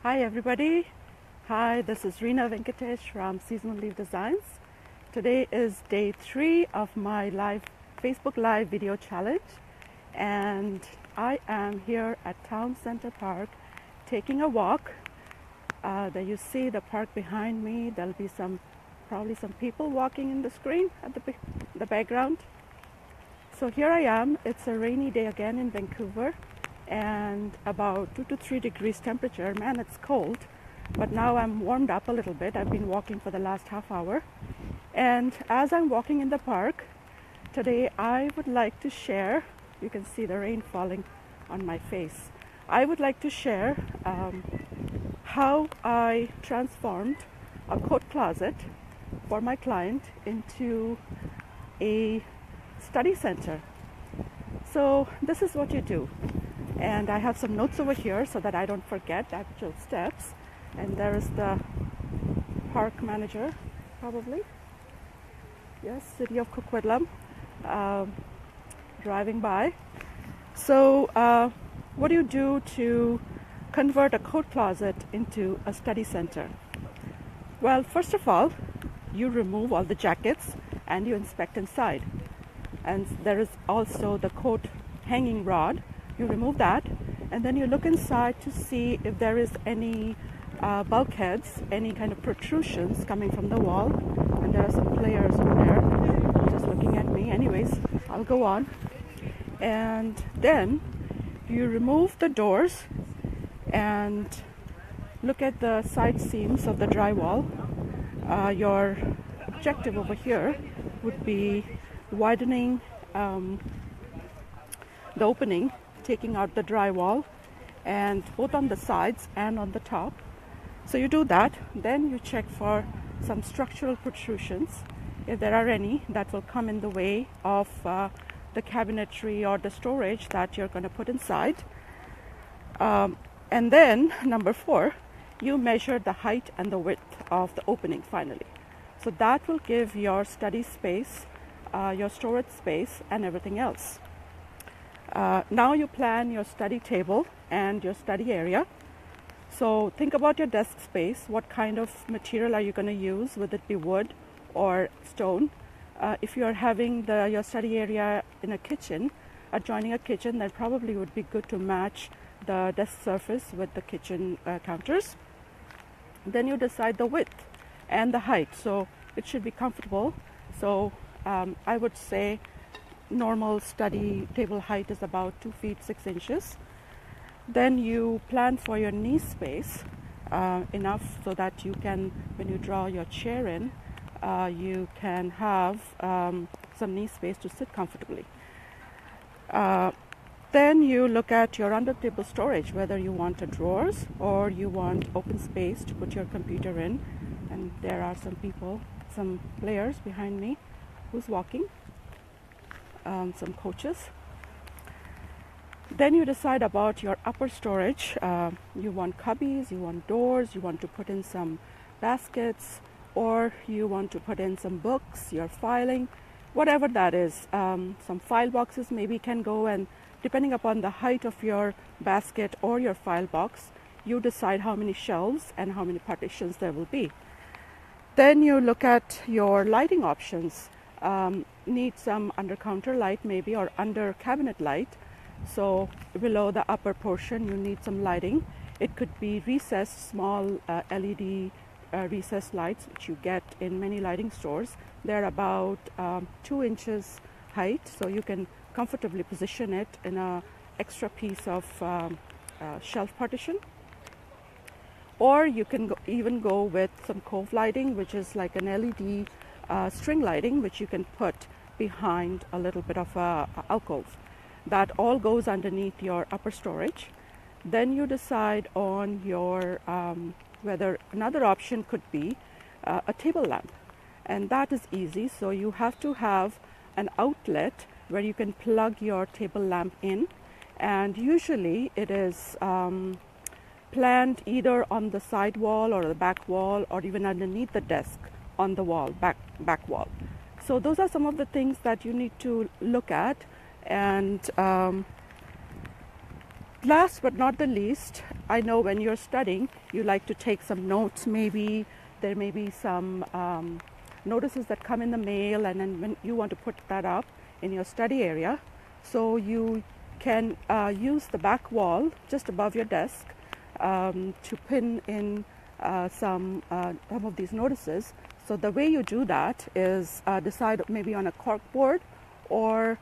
Hi everybody. Hi, this is Reena Venkatesh from Seasonal Leaf Designs. Today is day 3 of my Facebook Live video challenge, and I am here at Town Center Park taking a walk. There you see the park behind me. There'll be probably some people walking in the screen at the background. So here I am. It's a rainy day again in Vancouver, and about 2 to 3 degrees temperature. Man, it's cold, but now I'm warmed up a little bit. I've been walking for the last half hour, and as I'm walking in the park today, I would like to share, you can see the rain falling on my face. I would like to share how I transformed a coat closet for my client into a study center. So this is what you do. And I have some notes over here so that I don't forget the actual steps. And there is the park manager, probably. Yes, City of Coquitlam, driving by. So what do you do to convert a coat closet into a study center? Well, first of all, you remove all the jackets and you inspect inside. And there is also the coat hanging rod. You remove that, and then you look inside to see if there is any bulkheads, any kind of protrusions coming from the wall. And there are some players over there just looking at me. Anyways, I'll go on. And then you remove the doors and look at the side seams of the drywall. Your objective over here would be widening the opening, taking out the drywall, and both on the sides and on the top. So you do that, then you check for some structural protrusions. If there are any, that will come in the way of the cabinetry or the storage that you're going to put inside. And then number 4, you measure the height and the width of the opening finally. So that will give your study space, your storage space, and everything else. Now you plan your study table and your study area. So think about your desk space. What kind of material are you going to use? Would it be wood or stone? If you're having your study area in a kitchen, adjoining a kitchen, then probably would be good to match the desk surface with the kitchen counters. Then you decide the width and the height. So it should be comfortable. So I would say normal study table height is about 2 feet 6 inches. Then you plan for your knee space enough so that you can, when you draw your chair in, you can have some knee space to sit comfortably. Then you look at your under table storage, whether you want a drawers or you want open space to put your computer in. And there are some players behind me who's walking. Some coaches. Then you decide about your upper storage. You want cubbies, you want doors, you want to put in some baskets, or you want to put in some books, your filing, whatever that is. Some file boxes maybe can go, and depending upon the height of your basket or your file box, you decide how many shelves and how many partitions there will be. Then you look at your lighting options. Need some under counter light maybe, or under cabinet light. So below the upper portion you need some lighting. It could be recessed small LED recessed lights, which you get in many lighting stores. They're about 2 inches height, so you can comfortably position it in a extra piece of shelf partition. Or you can even go with some cove lighting, which is like an LED string lighting, which you can put behind a little bit of a alcove. That all goes underneath your upper storage. Then you decide on your whether another option could be a table lamp, and that is easy. So you have to have an outlet where you can plug your table lamp in, and usually it is planned either on the side wall or the back wall, or even underneath the desk on the wall, back wall. So those are some of the things that you need to look at. And last but not the least, I know when you're studying, you like to take some notes. Maybe there may be some notices that come in the mail, and then when you want to put that up in your study area, so you can use the back wall just above your desk to pin in some of these notices. So the way you do that is decide maybe on a cork board, or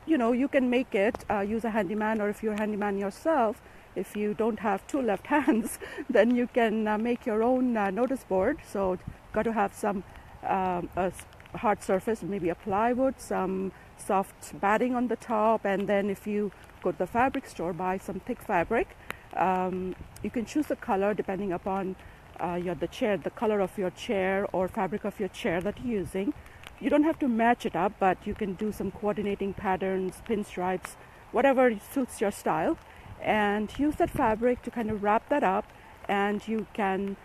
you can make it, use a handyman, or if you're a handyman yourself, if you don't have two left hands, then you can make your own notice board. So got to have some a hard surface, maybe a plywood, some soft batting on the top, and then if you go to the fabric store, buy some thick fabric. You can choose a color depending upon the color of your chair or fabric of your chair that you're using. You don't have to match it up, but you can do some coordinating patterns, pinstripes, whatever suits your style, and use that fabric to kind of wrap that up, and you can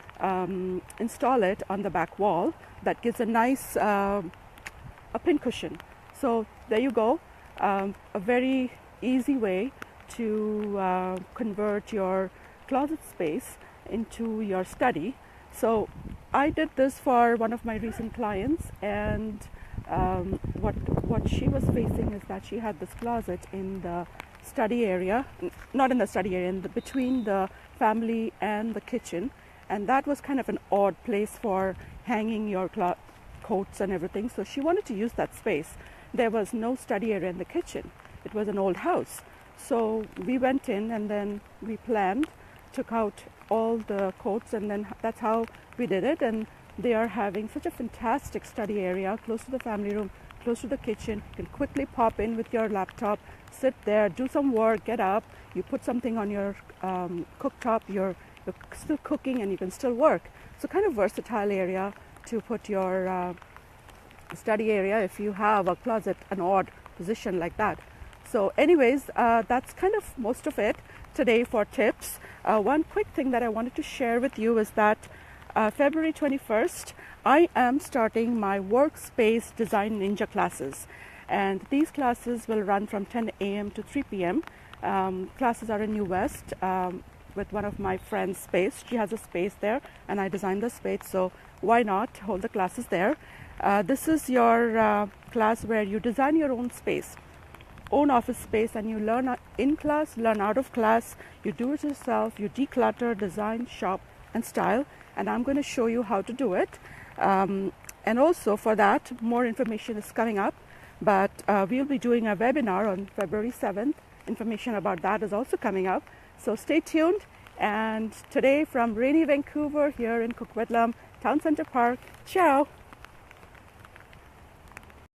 install it on the back wall. That gives a nice a pin cushion. So there you go, a very easy way to convert your closet space into your study. So I did this for one of my recent clients, and what she was facing is that she had this closet in the study area, not in the study area, between the family and the kitchen, and that was kind of an odd place for hanging your coats and everything. So she wanted to use that space. There was no study area in the kitchen. It was an old house. So we went in, and then we planned, took out all the coats, and then that's how we did it. And they are having such a fantastic study area, close to the family room, close to the kitchen. You can quickly pop in with your laptop, sit there, do some work, get up, you put something on your cooktop, you're still cooking and you can still work. So kind of versatile area to put your study area if you have a closet, an odd position like that. So anyways, that's kind of most of it today for tips. One quick thing that I wanted to share with you is that February 21st, I am starting my Workspace Design Ninja classes. And these classes will run from 10 a.m. to 3 p.m. Classes are in New West with one of my friends' space. She has a space there, and I designed the space, so why not hold the classes there? This is your class where you design your own space, own office space, and you learn in class, learn out of class. You do it yourself, you declutter, design, shop, and style, and I'm going to show you how to do it. And also for that, more information is coming up, but we'll be doing a webinar on February 7th. Information about that is also coming up, so stay tuned. And today from rainy Vancouver here in Coquitlam Town Center Park, ciao!